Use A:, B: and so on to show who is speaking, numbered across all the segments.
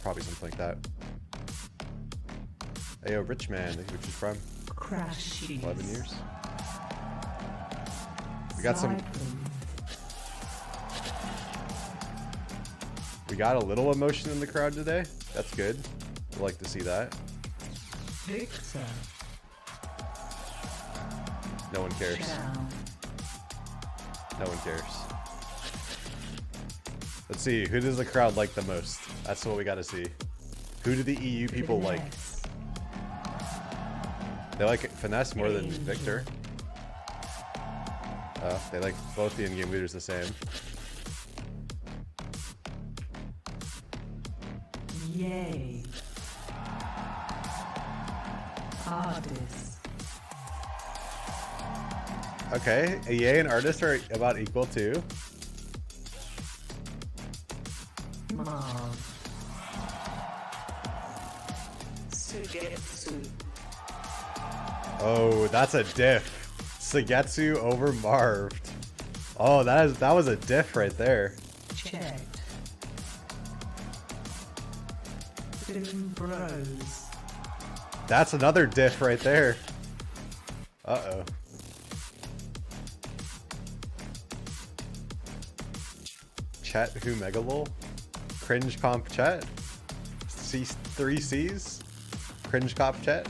A: probably something like that. Hey, yo, rich man, which is from?
B: Crash
A: 11 years. We got some. We got a little emotion in the crowd today. That's good. I'd like to see that.
B: Victor.
A: No one cares. No one cares. Let's see, who does the crowd like the most? That's what we gotta see. Who do the EU people like? They like Finesse more than Victor. They like both the in-game leaders the same.
B: Yay. Artist.
A: Okay, a Yay and Artist are about equal too.
B: Marv. Sugetsu.
A: Oh, that's a diff. Sugetsu over Marv. Oh, that was a diff right there.
B: Checked. Bros.
A: That's another diff right there. Uh-oh. Chet who megalol? Cringe comp chat? C3 C's? Cringe comp chat?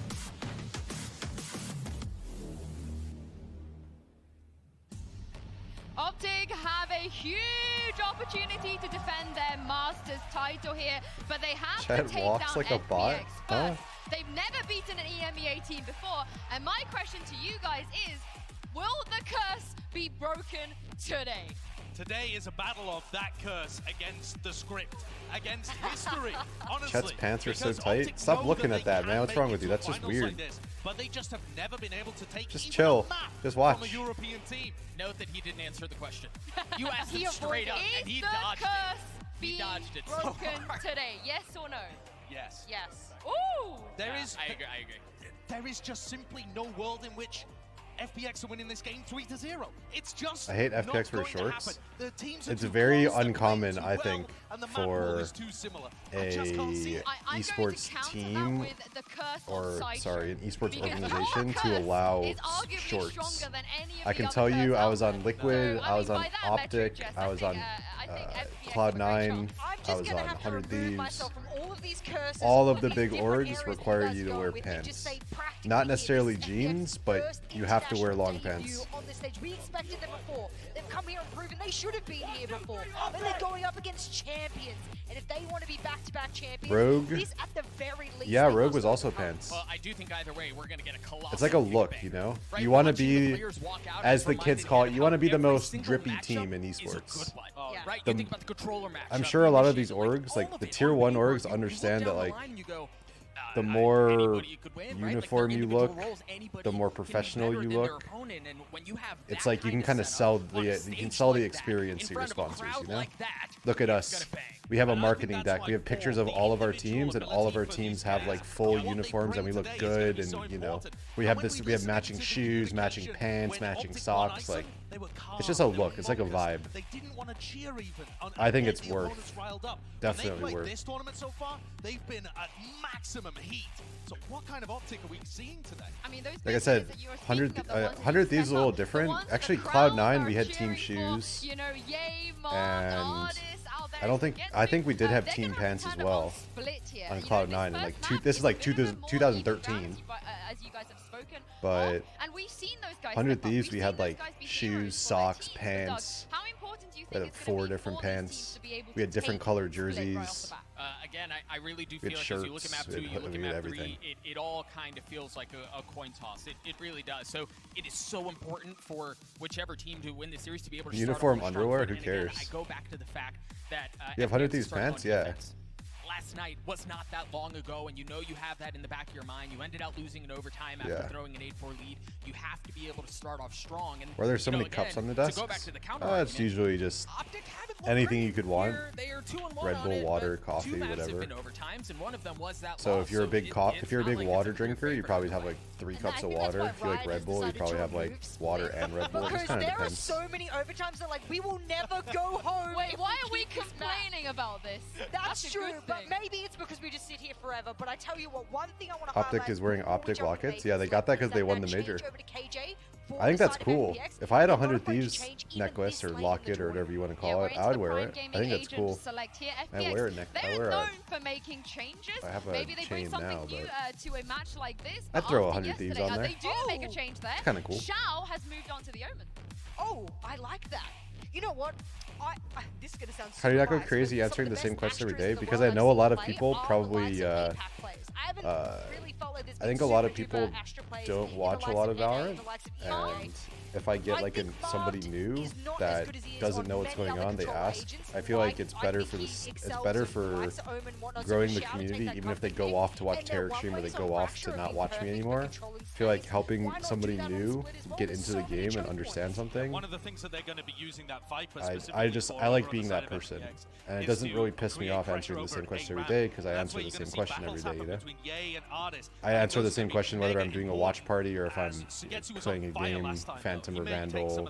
C: OpTic have a huge opportunity to defend their Masters title here, but they have
A: Chet
C: to take
A: walks
C: down
A: like a bot?
C: FPX first.
A: Huh?
C: They've never beaten an EMEA team before, and my question to you guys is, will the curse be broken today?
D: Today is a battle of that curse against the script, against history. Honestly,
A: Chet's pants are so
D: because
A: tight.
D: OpTic
A: Stop
D: know
A: looking
D: that
A: at
D: they
A: that,
D: can
A: man. What's
D: make
A: wrong
D: it
A: with you?
D: to
A: That's just
D: finals
A: weird.
D: like this, but they just have never been able to take
A: Just
D: even
A: chill.
D: a map
A: Just watch.
D: from a European team.
E: Note that he didn't answer the question. You asked
C: He
E: him straight up,
C: is
E: and he
C: the
E: dodged
C: curse
E: it. He
C: being
E: dodged it so
C: broken
E: hard.
C: today? Yes or no?
D: Yes.
C: Yes. Ooh!
D: There
E: Yeah,
D: is.
E: I agree.
D: There is just simply no world in which FPX are winning this game 3-0. It's just.
A: I hate
D: not
A: FPX for
D: going to
A: shorts.
D: happen. The teams are
A: It's
D: too
A: very
D: close, they're playing
A: uncommon,
D: too
A: I
D: well,
A: think,
D: and the map pool
A: for
D: is too similar. I just can't see it.
C: I'm
A: esports
C: going to counter
A: team,
C: that with the curse
A: or
C: of Sideshow,
A: sorry, an esports
C: because
A: organization
C: our
A: to
C: curse
A: allow
C: is arguably
A: shorts.
C: stronger than any of
A: I
C: the
A: can
C: other
A: tell you,
C: curse
A: I was
C: out
A: on
C: there.
A: Liquid,
C: So,
A: I was
C: mean,
A: on
C: by that metric,
A: OpTic,
C: Jess,
A: I was on
C: I think FPX
A: Cloud9,
C: have a great
A: I
C: chance.
A: was on 100 Thieves.
F: All of these curses,
A: All of the
F: these
A: big
F: different
A: orgs
F: areas
A: require
F: that
A: you to
F: go
A: wear
F: with,
A: pants.
F: just say practically
A: Not
F: here,
A: necessarily
F: this is
A: jeans,
F: FPX's
A: but
F: first
A: you have to wear long
F: international
A: pants.
F: debut on this stage. We expected them before. They've come here and proven they should have been here before. And they're going up against champions. And if they want to be back-to-back champions,
A: Rogue.
F: this at the very least.
A: Yeah,
F: they
A: Rogue
F: must
A: was also
F: overcome.
A: pants.
E: Well, I do think either way, we're going to get a colossal.
A: It's like a look,
E: bang.
A: you know?
E: Right?
A: You want to
E: Watching the
A: be,
E: players walk out
A: as
E: is
A: the kids
E: reminded
A: call
E: me
A: it,
E: of
A: you want to
E: how
A: be the
E: every
A: most
E: single
A: drippy
E: matchup
A: team in
E: is a good
A: esports.
E: one.
F: Yeah.
E: Right?
A: The-
E: You think about the controller match.
A: I'm sure a lot of these orgs, like the tier 1 orgs, understand that like the more uniform you look, the more professional you look. It's like you can kind of sell the experience to your sponsors, you know? Look at us. We have a marketing deck. We have pictures of all of our teams, and all of our teams have like full uniforms, and we look good, and you know, we have matching shoes, matching pants, matching socks. Like, it's just a look. It's like a vibe. I think it's worth. Definitely worth.
D: This tournament so far, they've been at maximum heat. So what kind of OpTic are we seeing today?
C: I mean, those
A: Like I said, 100 Thieves is a little different. Actually, Cloud9 we had team shoes,
C: you know, Yay, Mark,
A: and
C: artists out there.
A: I don't think
C: Get
A: I think we did have
C: they're
A: team
C: gonna
A: pants as
C: kind of
A: well
C: split here.
A: on
C: You know,
A: Cloud9 and
C: this
A: like
C: first
A: two.
C: map
A: This is like
C: a bit of a more
A: 2013.
C: even round, as you guys have spoken
A: But
C: of, and we've seen those guys
A: 100
C: step up.
A: Thieves
C: We've
A: we had
C: seen those
A: like
C: guys be
A: shoes,
C: heroes for their
A: socks,
C: teams. So, Doug,
A: pants.
C: how important do you
A: We
C: think
A: had
C: it's gonna
A: 4
C: be
A: different
C: for these
A: pants.
C: teams to be able
A: We had
C: to
A: different
C: take
A: colored
C: the split right off the
A: jerseys.
C: bat?
E: Again, I really do
A: We
E: feel
A: had
E: like as you look at
A: shirts,
E: map 2,
A: we
E: you
A: had
E: look at
A: hoodies,
E: map
A: everything.
E: 3, it all kind of feels like a coin toss. It really does. So it is so important for whichever team to win the series to be able to
A: Uniform
E: start off on a strong
A: underwear?
E: foot.
A: Who
E: And again,
A: cares?
E: I go back to the fact that
A: You have 100 Thieves
E: started
A: pants?
E: on
A: Yeah.
E: defense. Last night was not that long ago, and you know you have that in the back of your mind. You ended up losing in overtime after
A: Yeah.
E: throwing an 8-4 lead. You have to be able to start off strong. And
A: Were there so
E: you know,
A: many cups
E: again,
A: on the
E: to
A: desks?
E: go back to the counter
A: It's
E: argument,
A: usually just
E: OpTic haven't looked
A: anything
E: great.
A: you could want.
E: They are 2-1
A: Red
E: on
A: Bull,
E: it,
A: water,
E: but
A: coffee,
E: 2 maps
A: whatever.
E: Have been overtimes, and one of them was that
A: So
E: loss.
A: if you're a big
E: it's
A: if you're a
E: not
A: big
E: like it's
A: water
E: a pure
A: drinker, you
E: favorite
A: probably
E: either
A: have
E: way.
A: like 3
F: And
A: cups
F: I
A: of
F: think that's
A: water.
F: why
A: If you like
F: Riot
A: Red
F: has
A: Bull, you
F: decided
A: probably
F: to
A: have like
F: remove
A: water
F: split.
A: and Red Bull. It just
F: Because
A: kind of
F: there are
A: depends.
F: so many overtimes that like we will never go home.
C: Wait,
F: if
C: why are we
F: keep this map.
C: complaining about this?
F: That's
C: a
F: true,
C: good
F: but
C: thing.
F: maybe it's because we just sit here forever, but I tell you what, one thing I want to
A: OpTic is wearing OpTic lockets. Yeah, they got that because they won the major. I think that's cool. If I had a 100 Thieves necklace or locket or whatever you want to call it, I would wear it. I think that's cool. I wear a necklace. I wear
C: known for making changes.
A: I have a
C: Maybe they bring
A: chain
C: something
A: now,
C: new to a match like this.
A: I'd throw 100 Thieves on there.
C: They do make a change there.
A: Kind of cool.
C: Shao has moved on to the Omen.
F: Oh, I like that. You know what? This is gonna sound
A: How do you not go
F: biased,
A: crazy
F: but
A: answering
F: some
A: the
F: of
A: same
F: best
A: question every
F: actors
A: day?
F: in the
A: Because
F: world
A: I know a lot of
F: play
A: people
F: are the
A: probably
F: likes of APAC players. I haven't really followed this
A: I think a lot of people don't watch a lot of Valorant, and if I get like somebody new that doesn't know what's going on, they ask. I feel like it's better for this. It's better for growing the community, even if they go off to watch Terror Stream or they go off to not watch me anymore. I feel like helping somebody new get into the game and understand something.
D: One of the things that they're going to be using that Viper
A: I like being that person, and it doesn't really piss me off answering the same question every day because I answer the same question every day. You know, I answer the same question whether I'm doing a watch party or if I'm playing a game, Phantom or Vandal,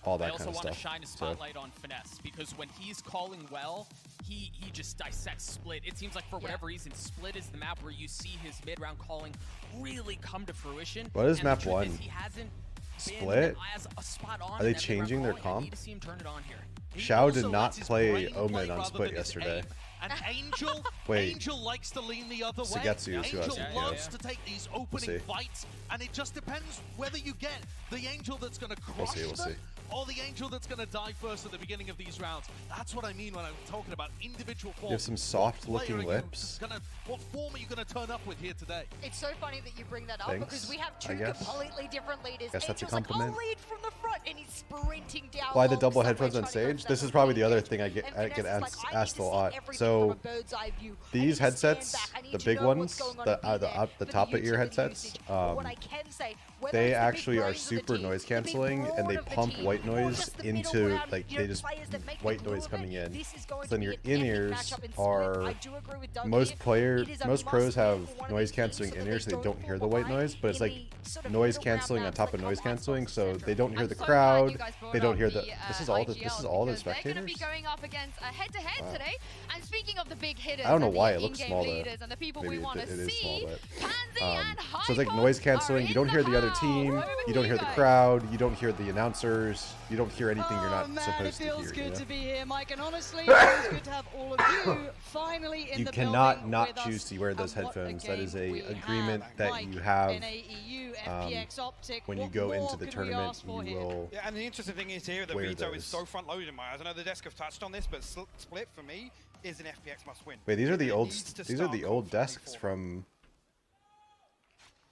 A: all that kind of stuff.
E: Shine a spotlight on Finesse because when he's calling well, he just dissects Split. It seems like for whatever reason, Split is the map where you see his mid-round calling really come to fruition.
A: What is
E: and
A: map
E: the truth
A: 1?
E: is he hasn't
A: Split?
E: as a spot on
A: Are they
E: in that
A: changing
E: mid-round
A: their
E: calling. I
A: comp?
E: need to see him turn it on here.
A: Shao did not play Omen on Split yesterday.
D: And Angel,
A: Wait.
D: Angel likes to lean the other way.
A: Sugetsu is who I
D: Angel
A: was thinking
D: loves
A: of.
D: to take these
A: We'll
D: opening
A: see.
D: fights, and it just depends whether you get the Angel that's going to crush
A: We'll see.
D: them, or the Angel that's going to die first at the beginning of these rounds. That's what I mean when I'm talking about individual forms.
A: You have some soft-looking lips.
D: What form are you going to turn up with here today?
F: It's so funny that you bring that up
A: Thanks,
F: because we have
A: I
F: two
A: guess.
F: completely different leaders.
A: Guess that's a
F: Angel's like,
A: compliment.
F: I'll lead from the front, and he's sprinting down.
A: Why the
F: long
A: double
F: subway
A: headphones on
F: trying to go
A: stage?
F: for
A: This
F: that
A: is probably the other
F: advantage.
A: thing I get
F: And Finesse is
A: asked
F: like, I need
A: asked
F: to
A: a
F: see
A: lot.
F: everything
A: So
F: from a bird's eye view. I need
A: these
F: to stand
A: headsets,
F: back. I need
A: the
F: to
A: big
F: know
A: ones,
F: what's going on
A: the
F: and be there
A: the
F: for
A: top of
F: utility
A: ear headsets,
F: usage. But what I can say, whether
A: they
F: it's the big
A: actually are
F: brains of the
A: super
F: team,
A: noise
F: the big
A: canceling, and they
F: brawn of the
A: pump
F: team,
A: white
F: or
A: noise
F: just the middle
A: into
F: ground,
A: like
F: you know,
A: they just
F: players that make
A: white
F: the
A: noise
F: glue of
A: coming
F: it.
A: in.
F: This is going
A: So then
F: to
A: your
F: be an epic
A: in-ears
F: matchup in Split.
A: are
F: I do agree with Doug
A: most
F: here. It is a
A: most pros
F: must win
A: have
F: for one of
A: noise
F: these teams
A: canceling
F: so that
A: in-ears, so they
F: don't
A: don't
F: fall
A: hear the white
F: behind
A: noise, but it's
F: in
A: like
F: the sort of
A: noise
F: middle ground
A: canceling on
F: rounds
A: top
F: like
A: of noise
F: couple high
A: canceling,
F: spots,
A: so
F: etc.
A: they don't hear
C: I'm
A: the
C: so glad
A: crowd,
C: you guys brought
A: they don't
C: up
A: hear the. This is all the
C: IGL
A: this is all the
C: because they're going to be
A: spectators.
C: going up against a head-to-head
A: Wow.
C: today. And speaking of the big hitters,
A: I don't know
C: and
A: why
C: the
A: it looks
C: in-game
A: small, though.
C: leaders and the people
A: Maybe
C: we want to
A: it is small,
C: see,
A: but
C: Pansy and Hiko
A: so it's like noise
C: are
A: canceling. You
C: in
A: don't hear the other
C: house.
A: team,
C: Over
A: you
C: to
A: don't hear the
C: guys.
A: crowd, you don't hear the announcers, you don't hear anything you're not
G: Oh man,
A: supposed
G: it
A: to
G: feels
A: hear.
G: good
A: You
G: to
A: know?
G: be here, Mike, and honestly, it feels good to have all of you finally in
A: You
G: the
A: cannot
G: building
A: not
G: with us.
A: choose to wear those
G: And what
A: headphones.
G: a
A: That is
G: game
A: a
G: we
A: agreement
G: have.
A: that
G: Mike,
A: you have
G: NAEU, FPX, OpTic,
A: when you
G: what
A: go
G: more
A: into the
G: could we
A: tournament.
G: ask for
A: You
G: here?
A: will.
H: Yeah, and the interesting thing is here that
A: wear
H: Vito is
A: those.
H: so front loaded in my eyes. I know the desk have touched on this, but Split for me is an FPX must win.
A: Wait, these are the
H: It
A: old.
H: needs to
A: These are
H: start
A: the old
H: confidently
A: desks
H: forward.
A: from.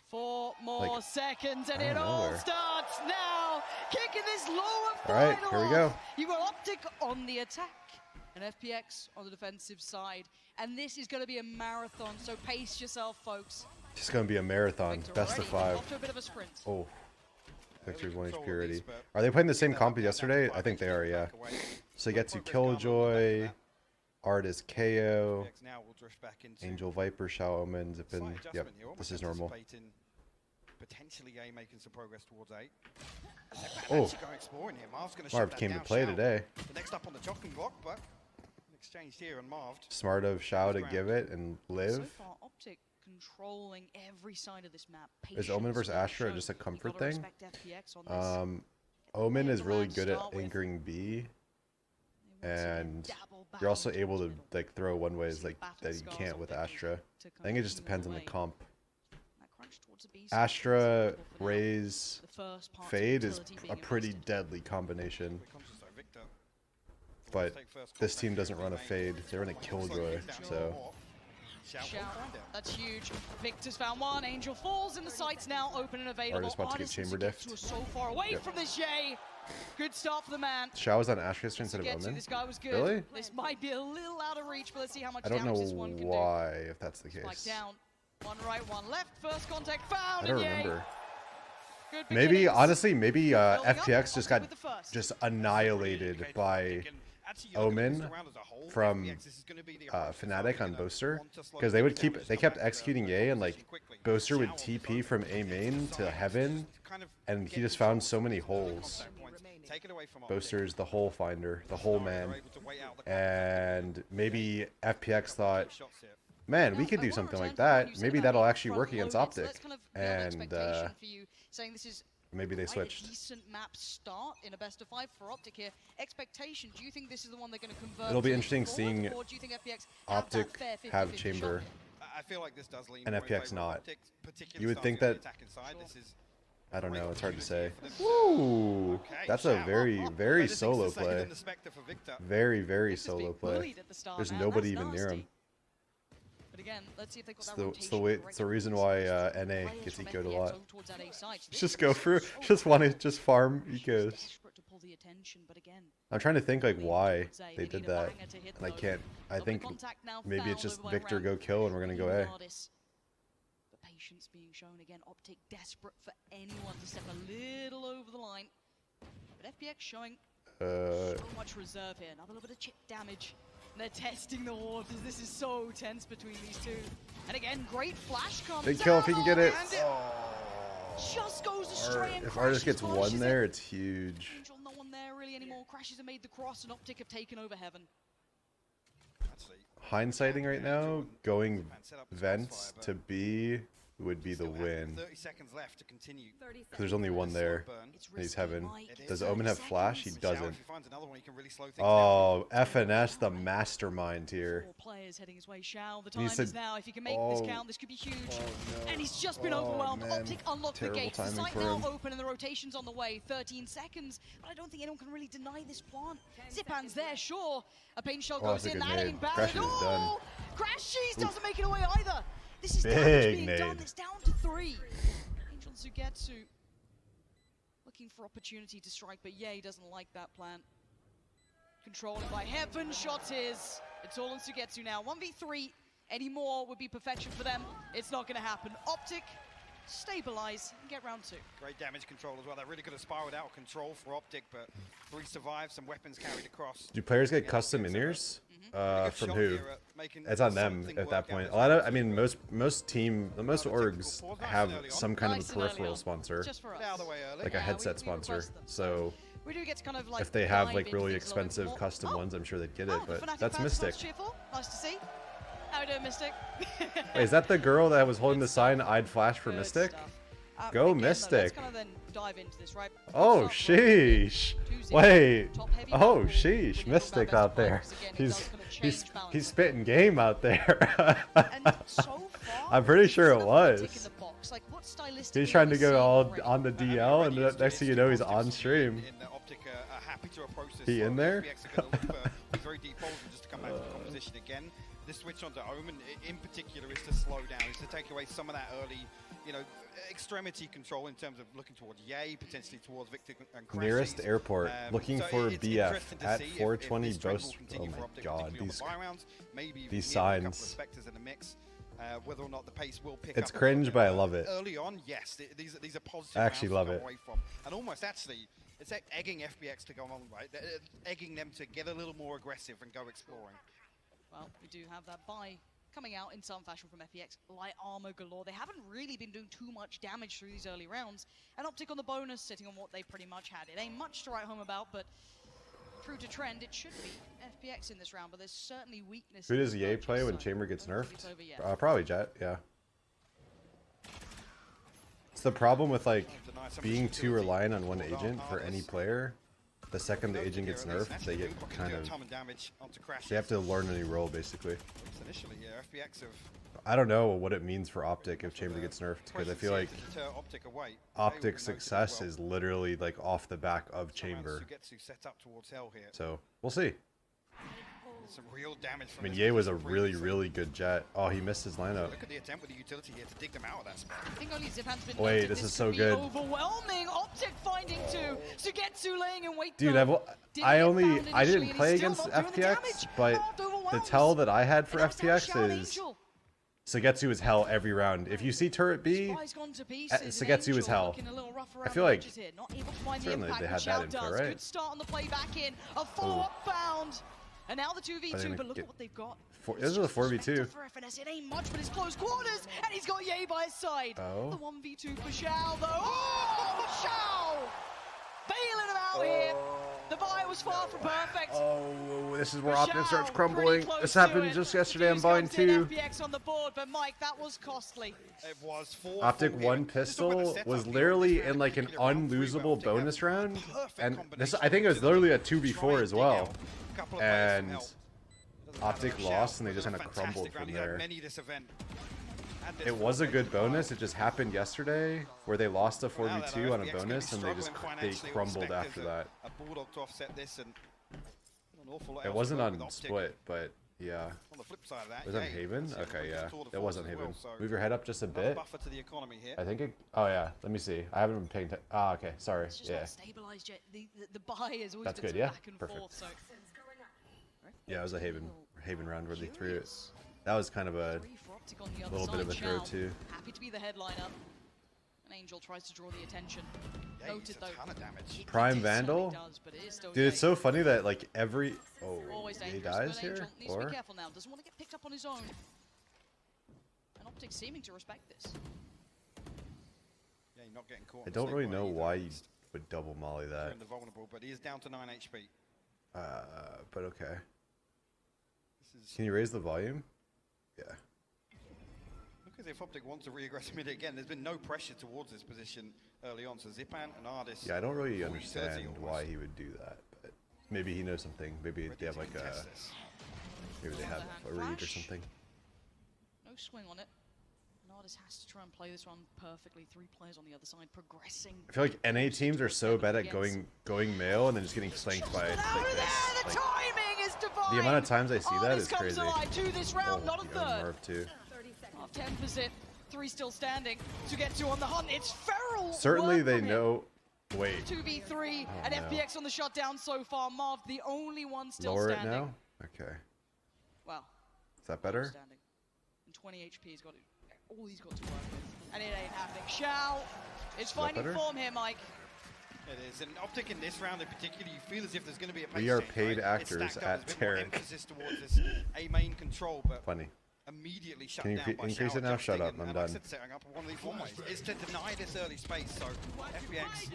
G: 4 more
A: like,
G: seconds, and
A: I
G: it
A: don't know
G: all
A: where.
G: starts now. Kicking this lower
A: All right,
G: final
A: here we go.
G: off. You got OpTic on the attack and FPX on the defensive side, and this is going to be a marathon. So pace yourself, folks.
A: It's gonna be a marathon,
G: Victor
A: best of
G: already
A: 5.
G: off to a bit of a sprint.
A: Oh, Victor's 1 HP
H: control
A: already.
H: these, but
A: Are they playing the same
H: that
A: comp
H: might
A: as
H: be down to
A: yesterday?
H: 5
A: I think they
H: HP
A: are, yeah.
H: back away.
A: So you get to
H: Progress Garmin will
A: Killjoy,
H: back
A: Artist KO,
H: FPX now will drift back into
A: Angel Viper, Shao Omen, Zippin.
H: slight
A: Yep,
H: adjustment here,
A: this
H: almost
A: is normal.
H: anticipating Potentially A making some progress towards A.
A: Oh.
H: Actually go exploring here. Marv's going to
A: Marv came to play today.
H: The next up on the chopping block, but exchanged here and Marved.
A: Smart of Shao to give it and
G: So
A: live.
G: far, OpTic controlling every side of this map.
A: Is Omen versus
G: Patience
A: Astra
G: will
A: just a
G: show. You
A: comfort
G: gotta
A: thing?
G: respect FPX on this.
A: Omen
G: play
A: is
G: the
A: really
G: round
A: good at
G: start with.
A: anchoring B,
G: They want to
A: and
G: dabble back
A: you're also
G: into
A: able
G: the
A: to
G: middle.
A: like throw one ways
G: See
A: like
G: battle
A: that you
G: scars
A: can't
G: on
A: with
G: Vicky
A: Astra.
G: to
A: I think it just
G: come
A: depends on the
G: away.
A: comp.
G: That crunch towards the B side is
A: Astra,
G: visible for now.
A: Raze,
G: The first part of
A: Fade is
G: utility being
A: a pretty
G: invested.
A: deadly combination,
H: We're conscious though, Victor.
A: but
H: Take first
A: this
H: contact
A: team
H: here
A: doesn't
H: with
A: run a
H: Main.
A: Fade. They run a Killjoy, so
H: Shao will
G: Shout.
H: find it.
G: That's huge. Victor's found one. Angel falls, and the site's now open and available.
A: Artist about to get
G: Artist
A: chamber
G: Suzuki
A: diffed.
G: was so far away
A: Yep.
G: from this Jay. Good start for the man.
A: Shao was on Astra yesterday instead of
G: Get to,
A: Omen.
G: this guy was good.
A: Really?
G: This might be a little out of reach, but let's see how much
A: I don't
G: damage
A: know
G: this one can
A: why, if that's the
G: do. Spike
A: case.
G: down. One right, one left. First contact found.
A: I don't
G: and Yay.
A: remember.
G: Good
A: Maybe,
G: beginnings.
A: honestly, maybe
G: Building up,
A: FPX just
G: OpTic
A: got
G: with the first.
A: just annihilated by Omen from Fnatic on Boaster, because they kept executing A, and like Boaster would TP from A main to Heaven, and he just found so many holes.
H: take it away from OpTic.
A: Boaster's the hole finder, the hole man.
H: They're able to wait out the
A: And maybe FPX thought,
H: shots here.
A: man, we could do something like that. Maybe that'll actually work against OpTic. And maybe they switched.
G: A decent map start in a best of 5 for OpTic here. Expectation, do you think this is the one they're going to convert?
A: It'll be
G: to
A: interesting
G: forward,
A: seeing
G: or do you think FPX have
A: OpTic
G: that fair 50-50
A: have
G: shot
A: chamber.
G: here?
H: I feel like this does lean
A: And
H: more in
A: FPX
H: favor of
A: not.
H: OpTic, particularly
A: You would think
H: starting
A: that-
H: on the attack inside. This is
A: I don't know, it's hard to say.
H: opportunity for them to-
A: Woo!
H: Okay,
A: That's a
H: shout.
A: very,
H: Better
A: very
H: things
A: solo
H: to say
A: play.
H: than the Spectre for Victor.
A: Very, very
G: Victor's being
A: solo play.
G: bullied at the start,
A: There's
G: man.
A: nobody
G: That's
A: even near
G: nasty.
A: him.
G: But again, let's see if they got
A: It's
G: that
A: the,
G: rotation
A: it's the reason why NA
G: Players
A: gets
G: from
A: ecoed a
G: FPX
A: lot.
G: over towards that A side. So this
A: Just
G: is
A: go through,
G: so
A: just want to
G: close.
A: just farm
G: She's
A: ecos.
G: desperate to pull the attention, but again,
A: I'm trying to think like
G: leaning
A: why
G: towards A.
A: they
G: need
A: did
G: a
A: that,
G: banger to hit
A: and I
G: though.
A: can't. I
G: Double
A: think
G: contact now
A: maybe it's
G: fouled
A: just
G: over by
A: Victor
G: Ram.
A: go kill and we're gonna go A.
G: Hardest. But patience being shown again. OpTic desperate for anyone to step a little over the line. But FPX showing so much reserve here. Another little bit of chip damage. And they're testing the waters. This is so tense between these two. And again, great flash comes
A: Big kill if he can get it.
G: and just goes astray and
A: If Artist gets
G: crashes,
A: one
G: polishes
A: there,
G: it.
A: it's huge.
G: Angel, no one there really anymore. Crashes and made the cross, and OpTic have taken over heaven.
H: Actually,
A: Hindsighting right now, going
H: man set up the
A: vents
H: crossfire,
A: to B would be the
H: still have
A: win.
H: 30 seconds left to continue.
A: Because there's only one there.
H: Burn.
G: It's
A: And he's
G: risky,
A: heaven.
G: Mike.
A: Does Omen have flash? He
H: Shout
A: doesn't.
H: if he finds another one, he can really slow things down.
A: Oh, FNS, the mastermind here.
G: 4 players heading his way. Shao, the
A: And
G: time
A: he said-
G: is now. If he can make this count, this could be huge.
A: no.
G: And he's just been
A: Oh,
G: overwhelmed.
A: man.
G: OpTic unlocked the
A: Terrible
G: gates. The
A: timing
G: site
A: for
G: now
A: him.
G: open and the rotation's on the way. 13 seconds. But I don't think anyone can really deny this plant. Zipan's there, sure. A pain shell
A: Oh,
G: goes
A: that's a
G: in.
A: good
G: That
A: nade.
G: ain't bad
A: Crash
G: at
A: is done.
G: all. Crash Cheese doesn't make it away either. This is
A: Big
G: damage being
A: nade.
G: done. It's down to 3. Angel Sugetsu looking for opportunity to strike, but yeah, he doesn't like that plan. Controlled by Heaven, shot his. It's all in Sugetsu now. 1v3, any more would be perfection for them. It's not going to happen. OpTic, stabilize, and get round 2.
H: Great damage control as well. That really could have spiraled out of control for OpTic, but 3 survived, some weapons carried across.
A: Do players get custom in-ears?
H: Good
A: From
H: shot
A: who?
H: here at making
A: It's on them
H: something
A: at
H: work
A: that
H: out
A: point.
H: this
A: A lot of,
H: way.
A: I mean, most orgs have some kind of
G: Nice
A: a
G: and early
A: peripheral
G: on.
A: sponsor,
G: Just for us.
H: Get out of the way early.
A: like a
G: Yeah,
A: headset
G: we
A: sponsor.
G: request them.
A: So
G: We do get to kind of like
A: if they have
G: dive
A: like
G: into
A: really
G: things a little bit
A: expensive
G: more.
A: custom
G: Oh,
A: ones, I'm sure they'd get
G: oh,
A: it.
G: the
A: But
G: Fnatic
A: that's
G: fans
A: Mystic.
G: most cheerful. Nice to see. How we doing, Mystic?
A: Wait, is that the girl that was holding the sign "I'd flash for
G: Good
A: Mystic"?
G: stuff.
A: Go
G: again, though,
A: Mystic.
G: Let's kind of then dive into this, right?
A: Oh,
G: Start from
A: sheesh.
G: 2-0,
A: Wait.
G: top-heavy
A: Oh,
G: battle.
A: sheesh.
G: When you talk about
A: Mystic
G: best
A: out
G: of five,
A: there.
G: because again, it does kind of change balance.
A: He's spitting game out there.
G: And so far,
A: I'm pretty sure it
G: it's not a tick
A: was.
G: in the box. Like, what stylistically
A: He's trying
G: are
A: to
G: we
A: go
G: seeing
A: all
G: already?
A: on the DL, and the next thing you know, he's on stream.
H: In the OpTic are happy to approach this.
A: He in there?
H: FPX are gonna look for these very deep holes and just to come back to the composition again. This switch onto Omen in particular is to slow down, is to take away some of that early, you know, extremity control in terms of looking towards Yay, potentially towards Victor and Crash.
A: Nearest airport, looking
H: so
A: for
H: it's
A: BF
H: interesting to
A: at
H: see if
A: 420
H: this trend will
A: Boast.
H: continue
A: Oh
H: for
A: my
H: OpTic,
A: god,
H: particularly on
A: these
H: the buy rounds. Maybe we
A: these
H: can hear a couple of
A: signs.
H: Spectres in the mix. Whether or not the pace will pick
A: It's
H: up. a
A: cringe,
H: little
A: but I
H: bit.
A: love it.
H: Early on, yes, these are positive.
A: I actually
H: rounds to
A: love
H: come
A: it.
H: Away from. And almost actually, it's egging FPX to go on, right? Egging them to get a little more aggressive and go exploring.
G: Well, we do have that buy coming out in some fashion from FPX. Light armor galore. They haven't really been doing too much damage through these early rounds. And OpTic on the bonus, sitting on what they pretty much had. It ain't much to write home about, but true to trend, it should be FPX in this round, but there's certainly weakness.
A: Who
G: in
A: does
G: the
A: Ye
G: purchase,
A: play when
G: so
A: Chamber gets
G: I don't think it's
A: nerfed?
G: over yet.
A: Probably Jet, yeah. It's the problem with like
H: Deny some
A: being too
H: utility.
A: reliant on one
H: Hold
A: agent for
H: Artless.
A: any player. The second the agent gets nerfed, they get kind of,
H: Ton of damage onto Crash.
A: they have to learn a new role basically.
H: Initially, yeah, FPX have
A: I don't know what it means for OpTic if Chamber gets nerfed, because I feel like
H: OpTic away.
A: OpTic success is literally like off the back of Chamber.
H: Sugetsu set up towards hell here.
A: So we'll see.
H: Some real damage
A: I
H: from
A: mean,
H: this
A: Ye was a
H: position
A: really,
H: previously.
A: really good Jet. Oh, he missed his lineup.
H: Look at the attempt with the utility here to dig them out of that spot.
G: I think only Zipan's been
A: Wait,
G: noted.
A: this is
G: could
A: so
G: be
A: good.
G: Overwhelming. OpTic finding two. Sugetsu laying in wait.
A: Dude,
G: though. Didn't
A: I
G: get
A: only,
G: found
A: I
G: initially,
A: didn't
G: and
A: play
G: he's still
A: against
G: not doing the
A: FPX,
G: damage.
A: but
G: Halved
A: the
G: overwhelms.
A: tell that I had for
G: And that was
A: FPX
G: Shout
A: is
G: Angel.
A: Sugetsu is hell every round. If you see turret B,
G: Spy's gone to pieces, and
A: Sugetsu is
G: Angel
A: hell.
G: looking a little rough
A: I
G: around
A: feel
G: the
A: like
G: edges here. Not able to find the
A: certainly
G: impact,
A: they
G: but
A: had
G: Shout
A: that info,
G: does.
A: right?
G: Good start on the play back in. A follow-up found. And now the 2v2,
A: didn't
G: but look
A: get-
G: at what they've got.
A: This is a 4v2.
G: For FNS, it ain't much, but it's close quarters, and he's got Ye by his side.
A: Oh.
G: The 1v2 for Shao, though. Oh, Shao! bailing him out here. The buy was far from perfect.
A: Oh, this is where
G: Shao
A: OpTic starts
G: pretty
A: crumbling.
G: close
A: This
G: to
A: happened
G: it.
A: just yesterday on
G: Fuse
A: Vine
G: comes in,
A: 2.
G: FPX on the board, but Mike, that was costly.
H: It was 4
A: OpTic
H: full
A: 1
H: here. Just talking about
A: pistol
H: the setup
A: was
H: here,
A: literally
H: this round
A: in like an
H: particular round three where
A: unlosable
H: OpTic
A: bonus
H: have
A: round,
H: perfect
A: and this
H: combination
A: I think it was
H: of
A: literally a
H: ability to
A: 2v4
H: try
A: as
H: dig
A: well,
H: out a couple of players from
A: and
H: help. Doesn't matter
A: OpTic
H: if Shao
A: lost and they
H: was
A: just
H: a
A: kind of
H: fantastic
A: crumbled
H: round.
A: from
H: He had
A: there.
H: many this event. And this
A: It was a
H: fourth
A: good
H: as well.
A: bonus. It just happened yesterday where they lost a
H: Well, now that
A: 4v2 on a
H: FPX could be
A: bonus and they just
H: struggling
A: they
H: financially,
A: crumbled
H: expect
A: after
H: there's
A: that.
H: a Bulldog to offset this, and an awful lot
A: It
H: else
A: wasn't
H: to go
A: on
H: with OpTic.
A: split, but yeah.
H: On the flip side of that,
A: Was it on
H: Yay
A: Haven?
H: has
A: Okay,
H: been
A: yeah.
H: tour de
A: That
H: force
A: was on
H: as
A: Haven.
H: well, so
A: Move your head up just a
H: another
A: bit.
H: buffer to the economy here.
A: I think it. Oh yeah. Let me see. I haven't been paying attention. Ah, okay. Sorry.
G: It's just
A: Yeah.
G: not stabilized yet. The buy has always
A: That's
G: been
A: good,
G: so
A: yeah?
G: back and
A: Perfect.
G: forth. So
A: Yeah, it was a Haven round where they threw it. That was kind of a
G: three for OpTic on the other
A: little bit
G: side.
A: of a throw
G: Shao,
A: too.
G: happy to be the headliner. And Angel tries to draw the attention.
H: Yeah,
G: Noted
H: it's a
G: though.
H: ton of damage.
G: He
A: Prime
G: certainly
A: Vandal?
G: does, but it is still
A: Dude, it's
G: Yay.
A: so funny that like every
G: Always
A: he
G: dangerous,
A: dies
G: but
A: here
G: Angel needs to
A: or
G: be careful now. Doesn't want to get picked up on his own. And OpTic seeming to respect this.
H: Yeah, you're not getting caught.
A: I
H: on the
A: don't really
H: snake
A: know
H: bite
A: why
H: either.
A: you would double molly that.
H: They're in the vulnerable, but he is down to 9 HP.
A: But okay.
H: This is
A: Can you raise the volume? Yeah.
H: look as if OpTic wants to re-aggress mid again. There's been no pressure towards this position early on, so Zipan and Ardis.
A: Yeah, I don't really
H: full
A: understand
H: utility
A: why
H: almost.
A: he would do that, but maybe he knows something. Maybe
H: Ready
A: they have
H: to
A: like
H: contest
A: a
H: this.
A: maybe they have a read or something.
G: No swing on it. Nardis has to try and play this one perfectly. 3 players on the other side progressing.
A: I feel like NA teams are so bad at going male and then just getting flanked by
G: Out
A: like
G: of there! The
A: this. Like,
G: timing is divine!
A: the amount of times I see that
G: Ardis
A: is
G: comes
A: crazy.
G: alive to this round, not a
A: yeah,
G: third.
A: Merv too.
G: Half 10%. 3 still standing. To get 2 on the hunt. It's feral!
A: Certainly
G: work
A: they
G: from him.
A: know. Wait,
G: 2v3
A: Oh,
G: and
A: no.
G: FPX on the shutdown so far. Marv, the only one still
A: lower it
G: standing.
A: now. Okay,
G: Wow.
A: is that better?
G: Standing. And 20 HP he's got all he's got to work with. And it ain't happening. Shao is finding
A: better?
G: form here, Mike.
H: It is, and OpTic in this round in particular, you feel as if there's going to be a pace
A: We are
H: change,
A: paid
H: right? It's
A: actors
H: stacked up.
A: at
H: There's a bit more
A: Tarek.
H: emphasis towards this A main control, but
A: Funny.
H: immediately shut
A: Can you
H: down by
A: increase
H: Shao
A: it now? Shut
H: adjusting
A: up,
H: and,
A: I'm
H: like I
A: done.
H: said, setting up one of these one-ways is to deny this early space, so FPX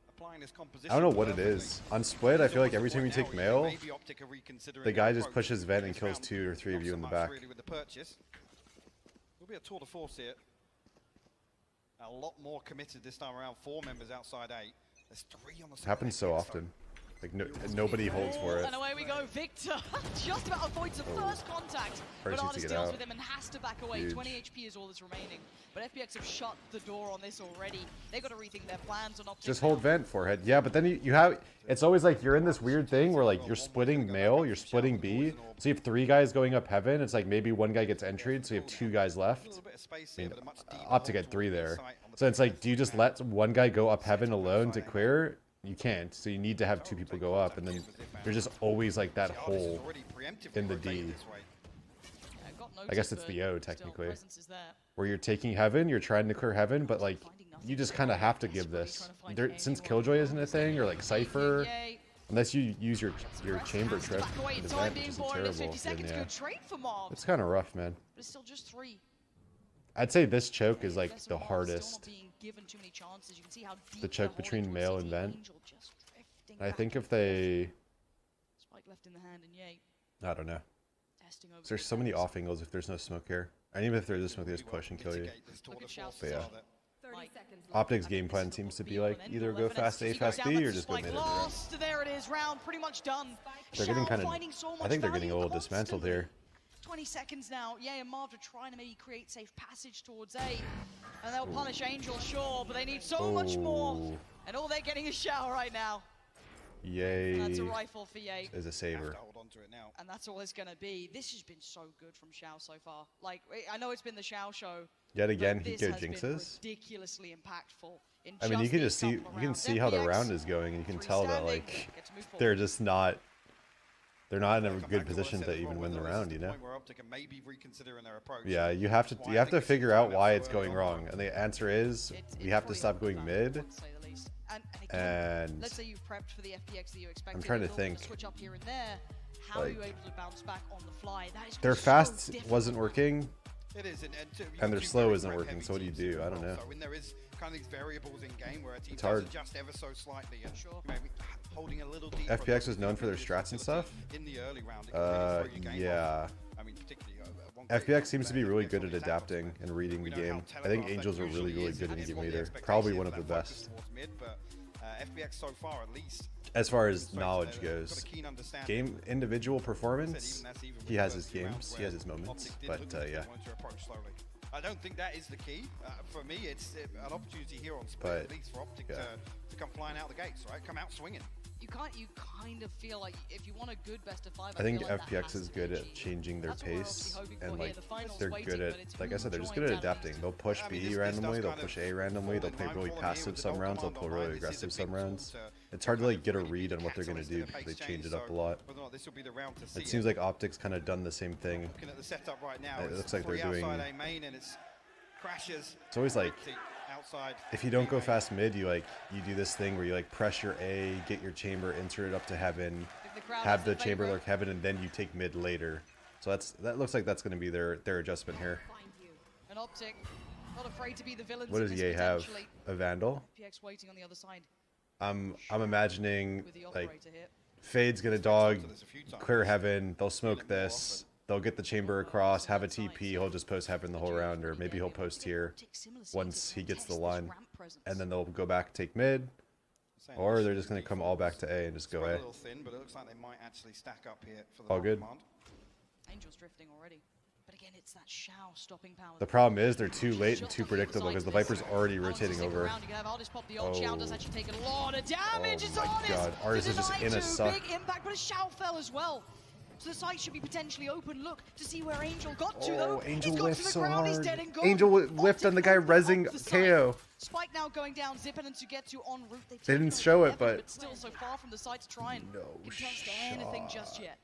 H: applying this composition
A: I don't know what it
H: perfectly.
A: is. On split, I feel like every time you take male,
H: Maybe OpTic are reconsidering
A: the guy
H: their
A: just
H: approach.
A: pushes vent and
H: This
A: kills
H: round,
A: 2 or 3 of
H: not
A: you
H: so
A: in the
H: much
A: back.
H: Really with the purchase. Will be a tour de force here. A lot more committed this time around. 4 members outside 8. There's 3 on the side.
A: Happens so often. Like nobody holds for it.
G: And away we go. Victor just about avoids the first contact. But
A: First needs to
G: Ardis
A: get
G: deals
A: out.
G: with him and has to back away.
A: Huge.
G: 20 HP is all that's remaining. But FPX have shut the door on this already. They've got to rethink their plans on OpTic.
A: Just hold vent forehead. Yeah, but then you have, it's always like you're in this weird thing where like you're splitting male, you're splitting B. So you have 3 guys going up heaven. It's like maybe 1 guy gets entried, so you have 2 guys left. OpTic had 3 there. So it's like, do you just let 1 guy go up heaven alone to clear? You can't. So you need to have 2 people go up, and then there's just always like that hole in the D. I guess it's the O technically, where you're taking heaven, you're trying to clear heaven, but like you just kind of have to give this. Since Killjoy isn't a thing, or like Cypher, unless you use your chamber trip in the vent, which is terrible. Then yeah, it's kind of rough, man.
G: But it's still just 3.
A: I'd say this choke is like the hardest. The choke between male and vent. And I think if they,
G: Spike left in the hand and Yay
A: I don't know.
G: testing over.
A: There's so many off angles if there's no smoke here. And even if there is smoke, they just push and kill you.
G: Look at Shao.
A: But yeah.
C: 30
G: Mike.
C: seconds left.
A: OpTic's game plan seems to be like either go fast A, fast B, or just go mid every round.
G: Last, there it is, round pretty much done.
A: They're getting
G: Shao
A: kind of,
G: finding so
A: I
G: much
A: think they're getting a
G: value
A: little dismantled here.
G: 20 seconds now. Yay and Marv are trying to maybe create safe passage towards A. And they'll punish Angel, sure, but they need so much more.
A: Oh.
G: And all they're getting is Shao right now.
A: Yay
G: And that's a rifle for Yay.
A: is a saver.
H: Hold on to it now.
G: And that's all it's going to be. This has been so good from Shao so far. Like, I know it's been the Shao show.
A: Yet again,
G: but this
A: Hiko
G: has been
A: jinxes.
G: ridiculously impactful. In
A: I mean, you can
G: these
A: just see,
G: couple of
A: you can
G: rounds.
A: see how the
G: FPX,
A: round is going, and you can tell that
G: freestanding,
A: like
G: get to move forward.
A: they're just not, they're not in a
H: Come back
A: good
H: to what I
A: position
H: said
A: to
H: as well,
A: even win the
H: whether this is
A: round, you know?
H: point where OpTic are maybe reconsidering their approach.
A: Yeah, you have to
H: Why I think it's
A: figure out
H: time
A: why
H: so
A: it's
H: early
A: going
H: on.
A: wrong, and the answer is we have to
G: pretty
A: stop going
G: understandable,
A: mid.
G: to say the least. And again,
A: And
G: let's say you've prepped for the FPX that you expected.
A: trying to
G: and you're gonna
A: think,
G: Switch up here and there. How are
A: like,
G: you able to bounce back on the fly? That is
A: their
G: so
A: fast
G: difficult.
A: wasn't working.
H: It is, and
A: their
H: two
A: slow
H: very
A: isn't
H: frame
A: working,
H: heavy
A: so what do you
H: teams
A: do?
H: as
A: I don't
H: well.
A: know.
H: So when there is kind of these variables in game where a team
A: It's
H: does
A: hard.
H: adjust ever so slightly and
G: Sure.
H: maybe holding a little deeper.
A: FPX was known for their strats and stuff.
H: In the early round, it can really throw your game
A: Yeah.
H: off. I mean, particularly one great
A: FPX seems to be
H: example
A: really
H: of
A: good at
H: FPX
A: adapting and reading
H: We
A: the
H: know how
A: game. I think
H: telegraphed
A: Angels
H: that
A: are really,
H: usually
A: really
H: is.
A: good at
H: It's
A: game
H: one of the
A: leader. Probably
H: expectations
A: one of
H: for
A: the
H: that focus
A: best.
H: towards mid, but FPX so far at least.
A: As far as
H: demonstrates
A: knowledge
H: they've got a
A: goes,
H: keen understanding.
A: game individual performance,
H: Even that's even with
A: he
H: the
A: has
H: first
A: his
H: few rounds
A: games, he
H: where
A: has his moments,
H: OpTic did
A: but
H: look as if they
A: yeah.
H: wanted to approach slowly. I don't think that is the key. For me, it's an opportunity here on split,
A: But,
H: at least for OpTic
A: yeah.
H: to come flying out the gates, right? Come out swinging.
G: You kind of feel like if you want a good best of 5,
A: I think
G: feel like that
A: FPX
G: has
A: is
G: to be
A: good at
G: achieved.
A: changing their
G: That's what we're
A: pace,
G: obviously hoping for
A: and
G: here.
A: like
G: The finals
A: they're
G: waiting,
A: good
G: but
A: at,
G: it's
A: like I
G: who
A: said, they're just
G: joins
A: good at
G: analyst.
A: adapting. They'll push
H: I mean,
A: B
H: this does
A: randomly, they'll
H: kind
A: push
H: of
A: A randomly, they'll
H: fall
A: play
H: in
A: really
H: line for them here
A: passive
H: with
A: some
H: the
A: rounds, they'll
H: Gold
A: play
H: Command
A: really
H: online. This is
A: aggressive
H: a
A: some
H: big tool
A: rounds.
H: to
A: It's hard to like get a
H: really
A: read on what they're
H: catalyst
A: gonna
H: in
A: do
H: the
A: because they
H: pace
A: change
H: change,
A: it up a
H: so
A: lot.
H: whether or not this will be the round to see
A: It seems like OpTic's kind of done the same thing.
H: Looking at the setup right now,
A: It
H: it's
A: looks like they're
H: 3
A: doing-
H: outside A main and it's crashes.
A: It's always like,
H: Outside
A: if you don't
H: B
A: go
H: main.
A: fast mid, you do this thing where you like pressure A, get your chamber inserted up to heaven,
G: If the crowd
A: have
G: has
A: the
G: their
A: chamber
G: favourite,
A: lurk heaven, and then you take mid later. So that looks like that's going to be their adjustment here.
G: and OpTic not afraid to be the villains.
A: What
G: in
A: does
G: this
A: EA have?
G: potentially.
A: A Vandal?
G: FPX waiting on the other side
A: I'm imagining
G: with the
A: like
G: operator here.
A: Fade's gonna dog,
H: So there's a few times.
A: clear heaven. They'll smoke
H: it more
A: this. They'll get the chamber across, have a TP. He'll just post heaven the whole round, or maybe he'll post here once he gets the line, and then they'll go back take mid,
H: Saying
A: or
H: this
A: they're
H: is
A: just gonna
H: deep
A: come
H: for
A: all
H: us.
A: back to A and just go
H: Spread
A: A.
H: a little thin, but it looks like they might actually stack up here for the
A: All
H: Gold
A: good.
H: Command.
G: Angel's drifting already. But again, it's that Shao stopping power.
A: The problem is they're too late and too predictable because the Viper's already rotating over.
G: You can have Artist pop the ult. Shao does
A: Oh.
G: actually take a lot of damage.
A: Oh
G: It's
A: my
G: Artist.
A: God, Artist is just
G: deny
A: in a
G: two,
A: suck.
G: Big impact, but a Shao fell as well. So the site should be potentially open. Look to see where Angel got to though.
A: Oh, Angel
G: He's got
A: whiffed
G: to the
A: so
G: ground. He's
A: hard.
G: dead and gone.
A: Angel whiffed on the guy
G: OpTic
A: rezzing
G: off the site.
A: KO.
G: Spike now going down. Zippen and Sugetsu en route. They've
A: They
G: taken
A: didn't
G: over
A: show it,
G: Heaven,
A: but-
G: still so far from the site to try and
A: No
G: contest anything just yet.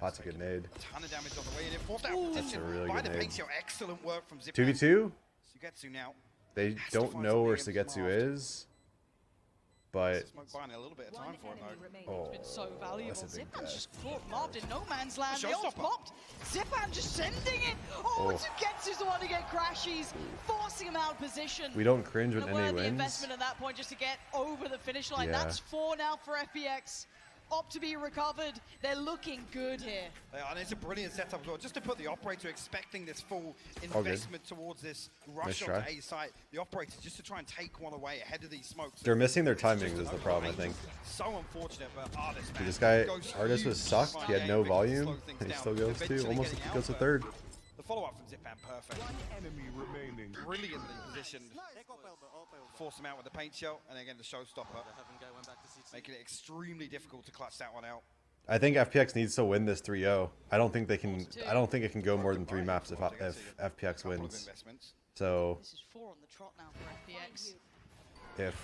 A: That's a good nade.
H: A ton of damage on the way in. Forced out
G: Ooh.
H: position
A: That's a really
H: by
A: good
H: the
A: nade.
H: Paintio. Excellent work from Zip.
A: 2v2?
H: Sugetsu now.
A: They
H: Has to
A: don't
H: find
A: know where
H: something against
A: Sugetsu
H: Marv.
A: is, but
H: Smoke buying a little bit of time for him though.
A: oh,
G: It's been so valuable.
A: that's a big
G: Zipan
A: death.
G: just caught Mobbed in no man's land. The ult
H: Showstopper.
G: popped. Zipan just sending it. Oh,
A: Oh.
G: Sugetsu's the one to get crashies, forcing him out of position.
A: We don't cringe when
G: And a
A: NA
G: worthy
A: wins.
G: investment at that point just to get over the finish line.
A: Yeah.
G: That's 4 now for FPX. Opt to be recovered. They're looking good here.
H: And it's a brilliant setup as well. Just to put the operator expecting this full
A: All good.
H: investment towards this rush
A: Nice
H: onto
A: try.
H: A site. The operator just to try and take one away ahead of these smokes.
A: They're missing their
H: It's just
A: timings is the
H: an
A: problem, I
H: overall
A: think.
H: So unfortunate, but Artist, man.
A: This guy,
H: goes
A: Artist was
H: huge
A: sucked.
H: to
A: He had
H: find
A: no
H: a way to
A: volume,
H: slow things
A: and he
H: down.
A: still goes to
H: Eventually
A: almost
H: getting
A: goes to
H: out,
A: third.
H: but The follow-up from Zipan, perfect. Brilliantly positioned. Force him out with the paint shell, and again the showstopper. Making it extremely difficult to clutch that one out.
A: I think FPX needs to win this 3-0. I don't think they can. I don't think it can go more than 3 maps if FPX
H: Couple of
A: wins.
H: investments.
A: So
G: This is 4 on the trot now for FPX.
A: if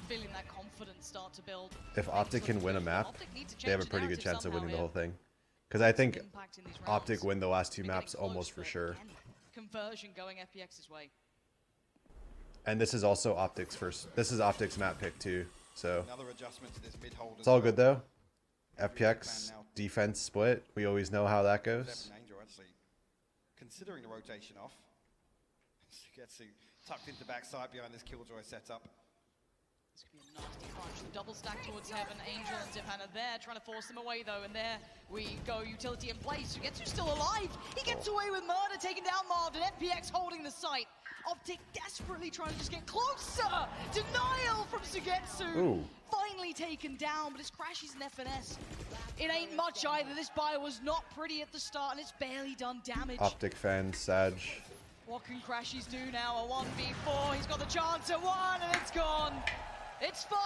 G: Feeling that confidence start to build.
A: OpTic can win a map,
G: OpTic need to
A: they have a
G: change the
A: pretty good
G: narrative
A: chance of winning the
G: somehow
A: whole thing. Because I think
G: here. Impact in these rounds.
A: OpTic win the last 2
G: They're
A: maps
G: getting
A: almost
G: close,
A: for
G: but
A: sure.
G: again, conversion going FPX's way.
A: And this is also OpTic's first. This is OpTic's map pick too. So
H: Another adjustment to this mid-hold.
A: it's all good though. FPX defense split. We always know how that goes.
H: Seven Angel actually considering the rotation off. Sugetsu tucked into backside behind this Killjoy setup.
G: This could be a nasty punch. The double stack towards Heaven. Angel and Zipan are there, trying to force them away though. And there we go. Utility in place. Sugetsu's still alive. He gets away with murder, taking down Marv, and FPX holding the site. OpTic desperately trying to just get closer. Denial from Sugetsu.
A: Ooh.
G: Finally taken down, but his crashes in FNS. It ain't much either. This buy was not pretty at the start, and it's barely done damage.
A: OpTic fans, Sag.
G: What can Crashies do now? A 1v4. He's got the chance at 1, and it's gone. It's 5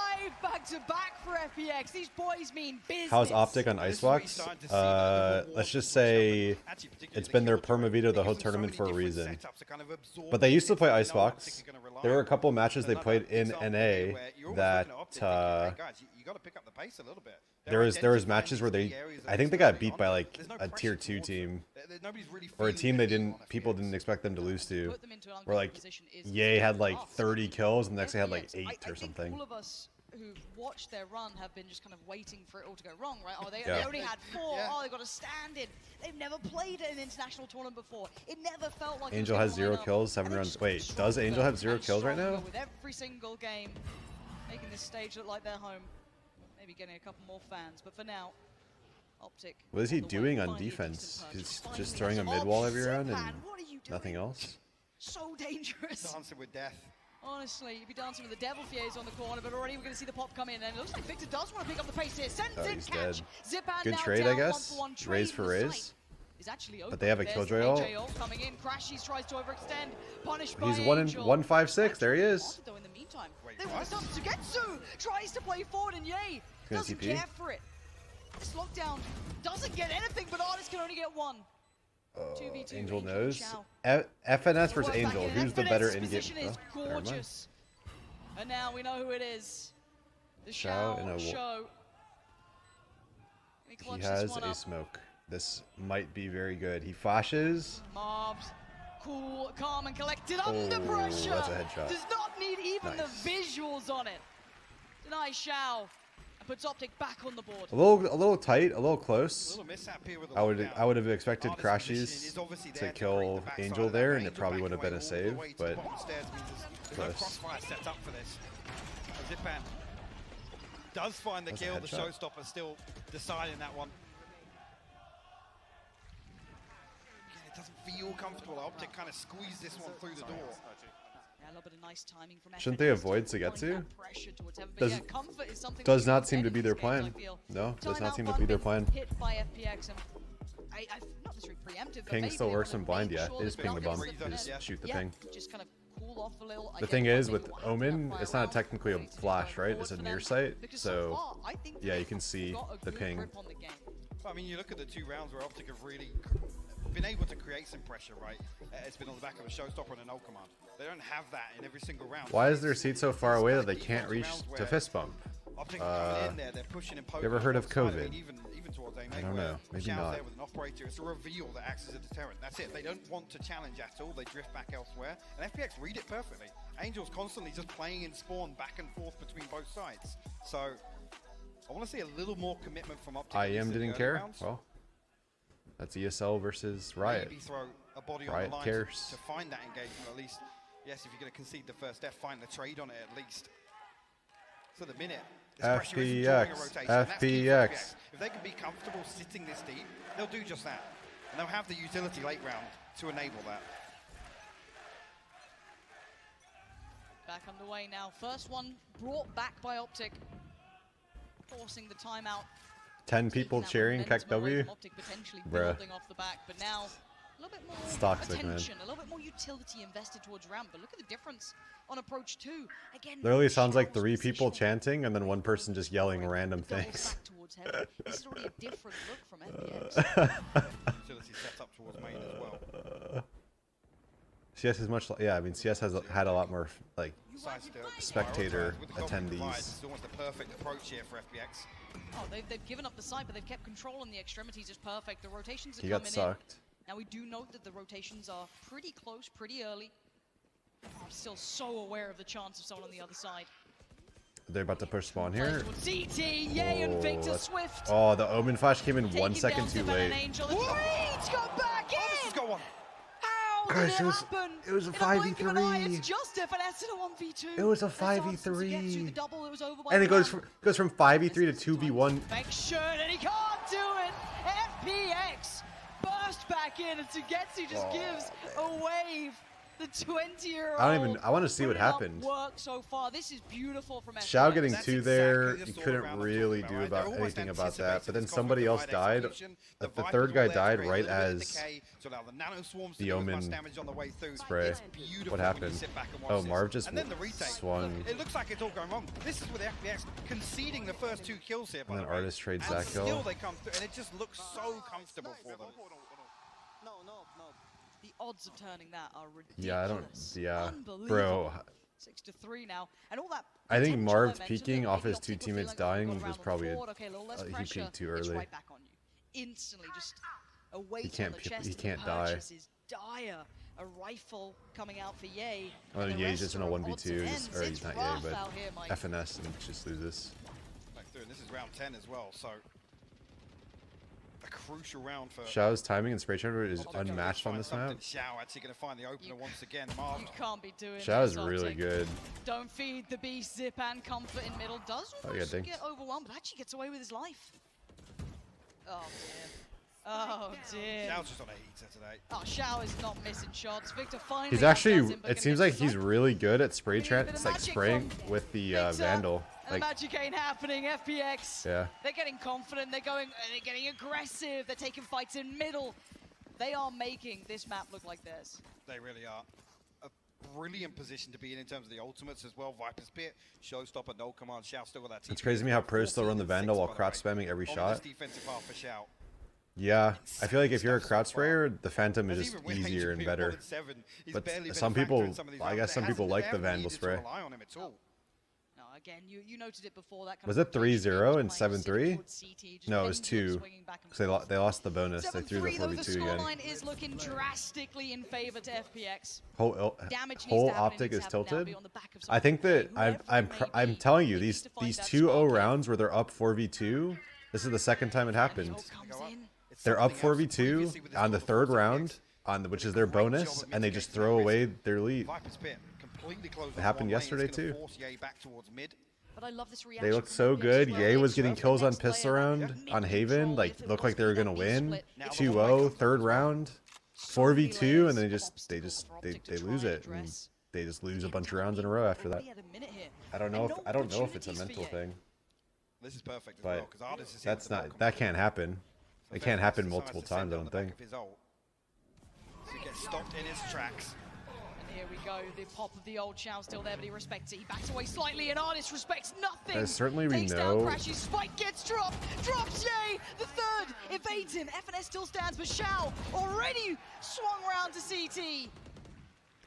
G: back-to-back for FPX. These boys mean business.
A: How's OpTic on
H: This is where you're
A: Icebox?
H: starting to see the
A: Let's just
H: switch
A: say
H: up, and actually particularly
A: it's been their
H: Killjoy.
A: permaveto the
H: They
A: whole
H: give them so
A: tournament
H: many
A: for a
H: different
A: reason.
H: setups to kind of absorb
A: But they used to
H: the
A: play
H: hits they know
A: Icebox.
H: OpTic are gonna rely
A: There were a
H: on.
A: couple matches they
H: Another
A: played in
H: example here
A: NA
H: where you're almost looking
A: that
H: at OpTic thinking, hey guys, you got to pick up the pace a little bit.
A: there was
H: Identifying
A: matches where
H: these
A: they,
H: key areas that
A: I think they
H: they're
A: got beat
H: on.
A: by like
H: There's no
A: a
H: pressure
A: tier 2
H: towards them.
A: team
H: Nobody's really
A: or a
H: feeling
A: team they
H: the heat
A: didn't
H: on
A: people
H: FPX.
A: didn't expect them to lose to.
G: Put them into an
A: Where like
G: uncomfortable position is
A: Ye had like
G: tough.
A: 30 kills and the next they had like
G: FPX,
A: 8
G: I
A: or something.
G: think all of us who've watched their run have been just kind of waiting for it all to go wrong, right? Oh, they
A: Yeah.
G: already had 4.
H: Yeah.
G: Oh, they got a stand-in. They've never played at an international tournament before. It never felt like
A: Angel has 0 kills, 7 runs. Wait, does Angel have 0 kills right now?
G: With every single game, making this stage look like their home. Maybe getting a couple more fans, but for now, OpTic.
A: What is he
G: on the way,
A: doing on
G: finding a
A: defense?
G: decent
A: He's
G: punch.
A: just
G: Finding
A: throwing a
G: us.
A: mid wall every
G: Oh,
A: round
G: Zipan,
A: and
G: what are you doing?
A: nothing else?
G: So dangerous.
H: Dancing with death.
G: Honestly, you'd be dancing with the devil Fierce on the corner, but already we're going to see the pop come in, and it looks like Victor does want to pick up the pace here. Sends in
A: he's
G: catch.
A: dead.
G: Zipan
A: Good
G: now
A: trade,
G: down,
A: I guess.
G: 1-for-1 trade.
A: Raise for
G: The
A: raise.
G: site is actually open.
A: But they have a
G: There's
A: Killjoy
G: AJ
A: ult.
G: coming in. Crashies tries to overextend. Punished by
A: He's
G: Angel.
A: 1-5-6. There he is.
G: Wanted, though, in the meantime.
H: Wait,
G: They want to
H: what?
G: stop. Sugetsu tries to play forward, and Yay
A: Gonna
G: doesn't
A: TP.
G: care for it. This lockdown doesn't get anything, but Artist can only get 1. 2v2,
A: Angel
G: and
A: knows.
G: Xiao.
A: FNS versus
G: Work back
A: Angel.
G: in.
A: Who's the
G: FNS
A: better in-game?
G: position is
A: Oh, never mind.
G: gorgeous. And now we know who it is. The
A: Xiao in a
G: Xiao
A: wa-
G: show. Can
A: He
G: clutch this
A: has
G: one
A: a
G: up?
A: smoke. This might be very good. He flashes.
G: Mobs, cool, calm, and collected under pressure.
A: That's a headshot.
G: Does not need even
A: Nice.
G: the visuals on it. Denies Xiao and puts OpTic back on the board.
A: A little tight, a little
H: A
A: close.
H: little mishap here with the
A: I would
H: lockdown.
A: have expected
H: Artist's position
A: Crashies
H: is obviously
A: to
H: there to
A: kill
H: break the backside
A: Angel
H: of that,
A: there,
H: but
A: and it
H: Angel
A: probably
H: back
A: would have been a
H: away all the
A: save,
H: way to
A: but
H: the bottom stairs means there's no
A: close.
H: crossfire set up for this. Zipan does find the
A: That's a
H: kill, the
A: headshot.
H: showstopper still deciding that one. Again, it doesn't feel comfortable. OpTic kind of squeezed this one through the door.
G: Yeah, a little bit of nice timing from
A: Shouldn't they
G: FNS
A: avoid
G: to point
A: Sugetsu?
G: that pressure towards heaven, but
A: Does-
G: yeah, comfort is something
A: Does
G: that you
A: not
G: can
A: seem
G: get
A: to
G: in
A: be
G: these
A: their
G: games,
A: plan.
G: I feel.
A: No, does not
G: Timeout
A: seem to
G: one
A: be their
G: been
A: plan.
G: Hit by FPX, and I've not necessarily preemptive, but
A: Ping
G: maybe
A: still
G: they
A: works
G: wanna
A: in blind,
G: make
A: yeah.
G: sure
A: It is
G: that
A: ping the
G: Falcons
A: bomb.
G: are
A: Just
G: gonna-
A: shoot the
G: yeah,
A: ping.
G: just kind of cool off a little.
A: The thing is, with Omen, it's not technically a flash, right? It's a near sight, so yeah, you can see the ping.
H: I mean, you look at the 2 rounds where OpTic have really been able to create some pressure, right? It's been on the back of a showstopper and a null command. They don't have that in every single round.
A: Why is their seat so far away that they can't reach to fist bump?
H: OpTic are coming in there, they're pushing and poking.
A: ever heard of
H: on one side. I
A: COVID?
H: mean, even towards aim,
A: I don't know. Maybe
H: Xiao's
A: not.
H: there with an operator. It's a reveal that acts as a deterrent. That's it. They don't want to challenge at all. They drift back elsewhere. And FPX read it perfectly. Angel's constantly just playing in spawn back and forth between both sides. So I want to see a little more commitment from OpTic. at least
A: IEM
H: in the
A: didn't
H: early
A: care.
H: rounds.
A: Well, that's ESL versus Riot.
H: Maybe throw a body
A: Riot
H: on the line
A: cares.
H: to find that engagement at least. Yes, if you're going to concede the first death, find the trade on it at least. So the minute this pressure isn't drawing a
A: FPX,
H: rotation, and that's key for
A: FPX.
H: If they can be comfortable sitting this deep, they'll do just that. And they'll have the utility late round to enable that.
G: Back underway now. First one brought back by OpTic, forcing the timeout.
A: 10 people
G: Taking that
A: cheering
G: momentum away
A: KEKW.
G: from OpTic potentially
A: Bruh.
G: building off the back, but now a little bit more
A: It's toxic, man.
G: attention, a little bit more utility invested towards ramp. But look at the difference on approach 2. Again,
A: Literally sounds like
G: Xiao's
A: 3 people
G: position.
A: chanting and then one person just yelling random
G: Doubles
A: things.
G: back towards heaven. This is already a different look from FPX.
H: Utility set up towards main as well.
A: CS is much, yeah. I mean, CS has had a lot more like
H: Side still
A: spectator
H: prioritized with the coverage provided.
A: attendees.
H: It's almost the perfect approach here for FPX.
G: Oh, they've given up the site, but they've kept control on the extremities. It's perfect. The rotations are
A: He
G: coming
A: got sucked.
G: in. Now we do note that the rotations are pretty close, pretty early. I'm still so aware of the chance of someone on the other side.
A: They're about to push spawn
G: Plays
A: here.
G: towards CT, Yay and Victor
A: that's-
G: Swift.
A: Oh, the Omen flash came in
G: Taking
A: 1 second
G: down
A: too
G: Zipan and
A: late.
G: Angel. And Reed's got back in!
H: This has got one.
G: How
A: Guys,
G: did
A: it
G: it
A: was-
G: happen?
A: it was a
G: In blink of an eye,
A: 5v3.
G: It's just FNS in a 1v2.
A: It was a
G: That's Arsenal to
A: 5v3.
G: get to the double. It was over by
A: And it goes
G: one.
A: from 5v3 to 2v1.
G: Make sure that he can't do it. FPX burst back in, and Sugetsu just gives a wave. The 20-year-old.
A: I want to see what
G: putting up
A: happened.
G: Work so far. This is beautiful from
A: Xiao
G: FPX.
A: getting
H: That's
A: 2 there,
H: exactly
A: you
H: the
A: couldn't
H: sort of round I'm
A: really
H: talking
A: do
H: about, right?
A: about
H: They're almost
A: anything about that.
H: anticipating
A: But then
H: this
A: somebody else
H: cosmic
A: died.
H: execution.
A: The
H: Viper's
A: third
H: all
A: guy
H: there to
A: died
H: create a
A: right
H: little bit of
A: as
H: decay, to allow the nano swarms to
A: the
H: do as much
A: Omen
H: damage on the way through.
A: spray.
H: It's beautiful
A: What
H: when you
A: happened?
H: sit back and watch
A: Oh,
H: this.
A: Marv just
H: and then the retake.
A: swung.
H: It looks like it's all going wrong. This is with FPX conceding the first 2 kills here. By
A: And then
H: the way.
A: Artist trades
H: And
A: that
H: still
A: kill.
H: they come through, and it just looks so comfortable for them.
G: The odds of turning that are ridiculous.
A: Yeah, I don't. Yeah,
G: Unbelievable.
A: bro.
G: 6-3 now, and all that.
A: I think
G: potential
A: Marv's
G: momentum
A: peeking
G: that
A: off
G: maybe
A: his 2
G: OpTic were
A: teammates
G: feeling like,
A: dying
G: "Oh,
A: was
G: round on
A: probably
G: board, okay, a little less
A: he
G: pressure."
A: peaked too
G: It's
A: early.
G: right back on you. Instantly, just a weight
A: can't
G: on the
A: pe-
G: chest.
A: he
G: of the
A: can't die.
G: purchase is dire a rifle coming out for Ye.
A: Oh,
G: and the
A: Ye's
G: rest
A: just in a
G: are
A: 1v2,
G: odds and ends.
A: or
G: It's
A: he's not
G: rough
A: Ye,
G: out here,
A: but
G: Mike.
A: FNS and just loses.
H: Back through, and this is round 10 as well, so a crucial round for
A: Xiao's timing and spray chamber is unmatched on this map.
H: Xiao actually going to find the opener once again. Marv.
G: You can't be doing
A: Xiao's
G: this,
A: really
G: OpTic.
A: good.
G: Don't feed the beast, zip and comfort in middle. Does
A: Oh, yeah,
G: almost
A: thanks.
G: get overwhelmed, but actually gets away with his life. Oh dear. Oh dear.
H: Xiao's just on a heater today.
G: Oh, Xiao is not missing shots. Victor finally
A: He's
G: outdoes
A: actually,
G: him, but
A: it
G: gonna
A: seems
G: get
A: like
G: the
A: he's
G: stop.
A: really good at spray
G: We need a bit of
A: like
G: magic
A: spraying
G: from
A: with the
G: Victor,
A: Vandal.
G: And
A: Like,
G: the magic ain't happening. FPX.
A: yeah.
G: They're getting confident. They're getting aggressive. They're taking fights in middle. They are making this map look like theirs.
H: They really are. A brilliant position to be in terms of the ultimates as well. Viper's Pit, Showstopper, no command. Xiao still got that.
A: It's crazy to me how pros still run the Vandal while crouch spamming every shot.
H: Defensive half for Xiao.
A: Yeah, I feel like if you're a crouch sprayer, the Phantom is just easier and better. But some people, I guess some people like the Vandal spray.
G: No, again, you noted it before. That kind
A: Was
G: of
A: it 3-0 and
G: rotation,
A: 7-3?
G: towards CT, just
A: No, it was
G: pendulum
A: 2.
G: swinging back and
A: Because
G: forth.
A: they lost the bonus. They threw the
G: 7-3 though, the
A: 4v2 again.
G: scoreline is looking drastically in favor to FPX.
A: Whole
G: Damage needs
A: whole
G: to happen,
A: OpTic
G: it needs
A: is
G: to happen now,
A: tilted.
G: be on the back of some
A: I think that
G: play. Whoever it may
A: I'm
G: be,
A: telling you,
G: he needs
A: these
G: to find that
A: 2-0
G: spot.
A: rounds where they're up 4v2, this is the second time it happened.
G: Comes in.
A: They're up 4v2 on the third round, which is their bonus, and they just throw away their lead. It happened yesterday too.
G: But I love this
A: They
G: reaction
A: looked
G: from
A: so
G: FPX
A: good.
G: as well.
A: Ye was
G: They
A: getting
G: drove
A: kills
G: the
A: on
G: next
A: pistol
G: player
A: round
G: mid
A: on Haven.
G: control.
A: Like
G: If it
A: looked
G: was
A: like they were
G: gonna
A: gonna
G: be
A: win.
G: split,
A: 2-0 third round, 4v2, and then they
G: Obstacles for
A: they
G: OpTic to
A: lose
G: try
A: it.
G: and
A: And
G: address.
A: they just lose a bunch of rounds in a row after that.
G: Already at a minute here.
A: I don't know if it's a mental thing,
H: This is perfect as
A: but
H: well, 'cause Ardis is
A: that's
H: here with the
A: not
H: no
A: that can't happen.
H: So
A: It can't happen
H: Vegas
A: multiple
H: decides to
A: times.
H: send
A: I
H: on
A: don't
H: the back
A: think.
H: of his ult. So he gets stopped in his tracks.
G: And here we go. The pop of the old Xiao still there, but he respects it. He backs away slightly, and Artist respects nothing.
A: Certainly we
G: Takes down
A: know.
G: Crashes. Spike gets dropped. Drops Ye. The third evades him. FNS still stands, but Xiao already swung round to CT.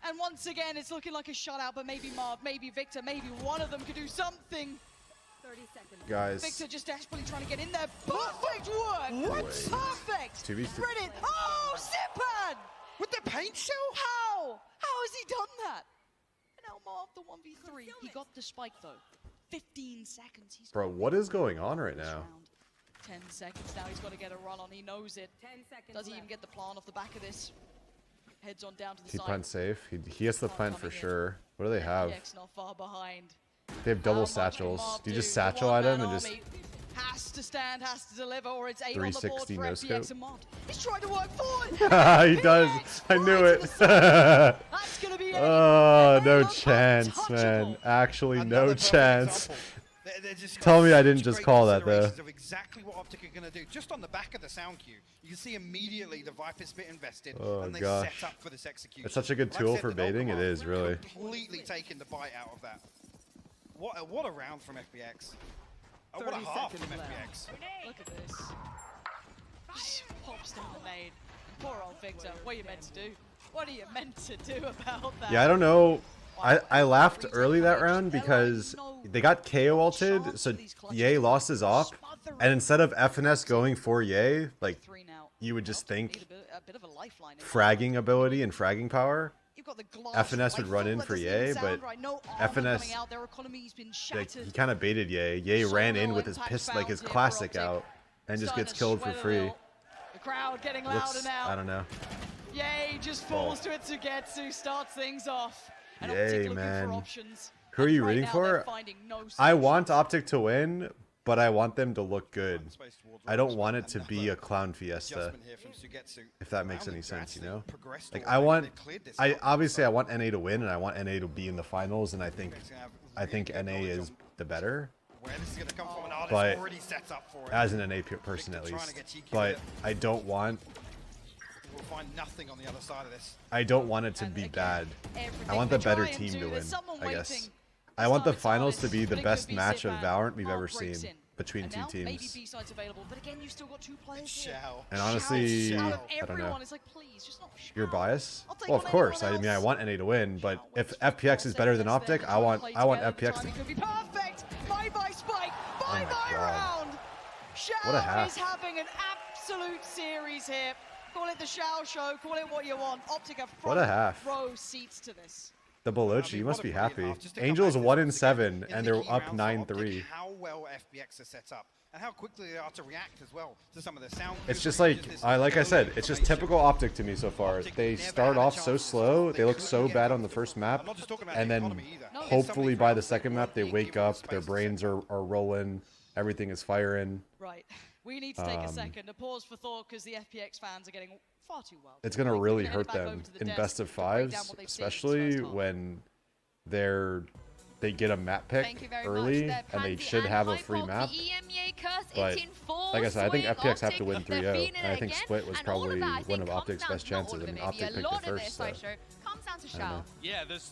G: And once again, it's looking like a shutout, but maybe Marv, maybe Victor, maybe one of them could do something.
B: 30 seconds.
A: Guys,
G: Victor just desperately trying to get in there. Perfect work!
A: What?
G: Perfect!
A: 2v2.
G: Brennan! Oh, Zipan!
H: With the paint shell?
G: How? How has he done that? And now Marv, the 1v3. He got the spike though. 15 seconds. He's
A: bro, what is going on right now?
G: 10 seconds now. He's got to get a run on. He knows it.
B: 10 seconds
G: Does he even
B: left.
G: get the plant off the back of this? Heads on down to the
A: He
G: side.
A: plants safe. He has the plant for sure. What do they have?
G: FPX not far behind.
A: They have double
G: How much can
A: satchels.
G: Marv
A: Do you just
G: do? The
A: satchel at him
G: one-man
A: and just
G: army has to stand, has to deliver, or it's 8 on the board
A: 360
G: for
A: no
G: FPX
A: scope?
G: and Marv. He's trying to work forward.
A: He does.
G: Hits
A: I knew
G: right
A: it.
G: to the side. That's gonna be it.
A: Oh,
G: And they
A: no
G: look
A: chance, man.
G: untouchable.
A: Actually, no
H: Another perfect
A: chance.
H: example. They're just
A: Tell me I didn't
H: such
A: just
H: great
A: call that, though.
H: considerations of exactly what OpTic are going to do. Just on the back of the sound cue, you can see immediately the Viper Spit invested,
A: Oh,
H: and they
A: gosh.
H: set up for this execution.
A: It's such a good
H: Like I
A: tool
H: said,
A: for
H: the no
A: baiting. It
H: command
A: is, really.
H: completely taking the bite out of that. What a round from FPX. What a
B: 30
H: half from
B: seconds
H: FPX.
G: Look at this. Just pops down the nade. And poor old Victor. What are you meant to do? What are you meant to do about that?
A: Yeah, I don't know. I laughed early that round because they got KO ulted, so Ye lost his op, and instead of FNS going for Ye, like,
G: 3 now.
A: you would just think
G: Need a bit of a lifeline in
A: fragging ability and fragging power,
G: You've got the glass
A: FNS would run in
G: rifle,
A: for
G: that doesn't
A: Ye,
G: even sound
A: but
G: right. No armor
A: FNS
G: coming out. Their economy's been
A: like,
G: shattered.
A: he kind of baited Ye. Ye
G: So
A: ran in
G: no
A: with his
G: impact
A: pistol, like his
G: found here for
A: classic
G: OpTic.
A: out, and just
G: Starting
A: gets
G: to
A: killed for
G: sweat a
A: free.
G: little. The crowd getting louder
A: Looks,
G: now.
A: I don't know.
G: Ye just falls to it to Getsu, starts things off. And
A: Yay,
G: OpTic looking
A: man.
G: for options.
A: Who are
G: And
A: you
G: right
A: rooting
G: now
A: for?
G: they're finding no
A: I
G: solutions.
A: want OpTic to win, but I want them to look good.
H: Space towards
A: I don't
H: Rose,
A: want
H: but
A: it to be
H: another
A: a clown fiesta,
H: adjustment here from Sugetsu.
A: if that makes
H: Round
A: any sense, you
H: gradually
A: know?
H: progressed
A: Like,
H: already,
A: I want,
H: they've cleared this
A: I
H: up,
A: obviously
H: so
A: I want NA to win, and I want NA to be in the finals, and I think
H: FPX gonna have really good
A: NA
H: knowledge
A: is
H: on
A: the better,
H: where this is going to come from, and Ardis
A: but
H: already set up for it.
A: as an NA person at
H: Victor trying
A: least.
H: to get cheeky
A: But
H: with it.
A: I don't want
H: We'll find nothing on the other side of this.
A: it to
G: And
A: be
G: again,
A: bad.
G: everything
A: I want
G: they
A: the better
G: try and
A: team
G: do,
A: to win,
G: there's someone
A: I guess.
G: waiting.
A: I want the
G: This time it's
A: finals to
G: Ardis,
A: be the
G: but it
A: best
G: could be
A: match of
G: Zipan.
A: Valorant we've
G: Mark
A: ever
G: breaks
A: seen
G: in.
A: between
G: And
A: two
G: now maybe
A: teams.
G: B-side's available, but again, you still got 2 players here.
H: Shell.
A: And honestly,
G: Out of
A: I don't
G: everyone,
A: know.
G: it's like, please, just not
A: You're
G: Shao.
A: biased?
G: I'll take
A: Well, of
G: on
A: course. I
G: anyone
A: mean, I
G: else.
A: want NA to win, but
G: Shao
A: if
G: wins
A: FPX is better than
G: there,
A: OpTic,
G: they
A: I want
G: play
A: FPX
G: together, the
A: to.
G: timing could be perfect. Bye-bye Spike.
A: my
G: Bye-bye
A: God.
G: round. Shao
A: What a half.
G: is having an absolute series here. Call it the Shao Show, call it what you want. OpTic have
A: What a half.
G: row seats to this.
A: The Bolochi, you
H: what
A: must
H: a
A: be
H: brilliant
A: happy.
H: half. Just to come
A: Angel is
H: back to
A: 1
H: this
A: in
H: once
A: 7,
H: again, in
A: and
H: the
A: they're
H: key
A: up
H: round for
A: 9-3.
H: OpTic, how well FPX are set up, and how quickly they are to react as well to some of the sound.
A: It's just like, like I said, it's just typical OpTic to me so far. They start off so slow, they look so bad on the first map, and then hopefully by the second map they wake up, their brains are rolling, everything is firing.
G: Right. We need to take a second, a pause for thought, because the FPX fans are getting far too wild.
A: It's going to really
G: Head
A: hurt
G: back over
A: them
G: to the
A: in
G: desk
A: best of
G: to break down
A: fives,
G: what they've seen in this
A: especially
G: first half.
A: when they get a map
C: Thank you
A: pick
C: very
A: early,
C: much.
A: and they
C: Pansy
A: should
C: and
A: have a
C: Hiko,
A: free map.
C: the EMEA curse,
A: But
C: it's in full
A: like I said, I think
C: swing.
A: FPX have to
C: OpTic,
A: win
C: they're
A: 3-0,
C: feeling it
A: and I think
C: again,
A: Split was
C: and all of
A: probably
C: that, I
A: one
C: think,
A: of
C: comes
A: OpTic's
C: down
A: best
C: to not all
A: chances.
C: of
A: I
C: it,
A: mean,
C: maybe
A: OpTic
C: a
A: picked
C: lot
A: it
C: of
A: first,
C: this,
A: so.
C: I show, comes down to
A: I don't know.
C: Shao.
E: Yeah, there's